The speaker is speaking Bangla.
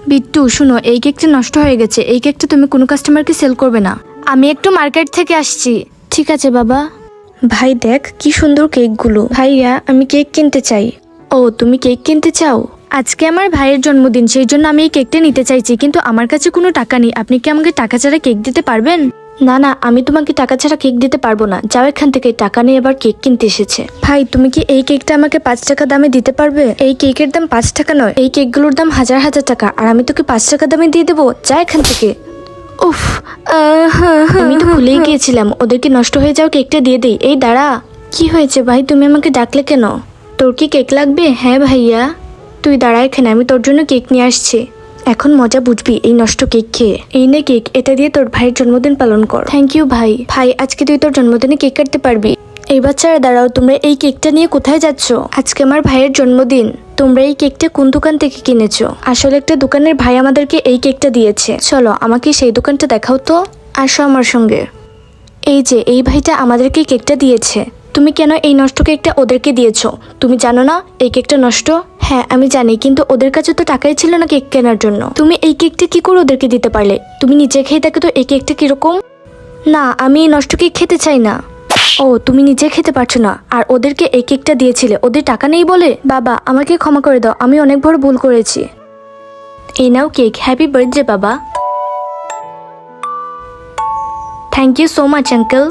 বিট্টু শুনো, এই কেকটা নষ্ট হয়ে গেছে, এই কেকটা তুমি কোনো কাস্টমারকে সেল করবে না। আমি একটু মার্কেট থেকে আসছি। ঠিক আছে বাবা। ভাই দেখ কি সুন্দর কেকগুলো। ভাইয়া আমি কেক কিনতে চাই। ও তুমি কেক কিনতে চাও? আজকে আমার ভাইয়ের জন্মদিন, সেই জন্য আমি এই কেকটা নিতে চাইছি, কিন্তু আমার কাছে কোনো টাকা নেই। আপনি কি আমাকে টাকা ছাড়া কেক দিতে পারবেন? না না, আমি তোমাকে টাকা ছাড়া কেক দিতে পারবো না। যাও এখান থেকে, টাকা নিয়ে আবার কেক কিনতে এসেছে। ভাই তুমি কি এই কেকটা আমাকে 5 টাকা দামে দিতে পারবে? এই কেকের দাম 5 টাকা নয়, এই কেকগুলোর দাম হাজার হাজার টাকা, আর আমি তোকে 5 টাকা দামে দিয়ে দেবো। যা এখান থেকে। উফ, আমি তো ভুলেই গিয়েছিলাম, ওদেরকে নষ্ট হয়ে যাও কেকটা দিয়ে দেই। এই দাঁড়া। কি হয়েছে ভাই, তুমি আমাকে ডাকলে কেন? তোর কি কেক লাগবে? হ্যাঁ ভাইয়া। তুই দাঁড়া এখানে, আমি তোর জন্য কেক নিয়ে আসছি। এখন মজা বুঝবি এই নষ্ট কেক খেয়ে। এই নে কেক, এটা দিয়ে তোর ভাইয়ের জন্মদিন পালন কর। থ্যাংক ইউ ভাই। ভাই আজকে তুই তোর জন্মদিনে কেক কাটতে পারবি। এই বাচ্চারা দাঁড়াও, তোমরা এই কেকটা নিয়ে কোথায় যাচ্ছ? আজকে আমার ভাইয়ের জন্মদিন। তোমরা এই কেকটা কোন দোকান থেকে কিনেছো? আসলে একটা দোকানের ভাই আমাদেরকে এই কেকটা দিয়েছে। চলো আমাকে সেই দোকানটা দেখাও তো। আসো আমার সঙ্গে। এই যে এই ভাইটা আমাদেরকে কেকটা দিয়েছে। তুমি কেন এই নষ্ট কেকটা ওদেরকে দিয়েছো? তুমি জানো না এই কেকটা নষ্ট? হ্যাঁ আমি জানি, কিন্তু ওদের কাছে তো টাকাই ছিল না কেক কেনার জন্য। তুমি এই কেকটা কি করে ওদেরকে দিতে পারলে? তুমি নিজে খেয়ে দেখো তো এই কেকটা কিরকম। না, আমি এই নষ্ট কেক খেতে চাই না। ও তুমি নিজে খেতে পারছো না, আর ওদেরকে এই কেকটা দিয়েছিলে, ওদের টাকা নেই বলে? বাবা আমাকে ক্ষমা করে দাও, আমি অনেক বড় ভুল করেছি। এই নাও কেক, হ্যাপি বার্থডে বাবা। Thank you so much uncle.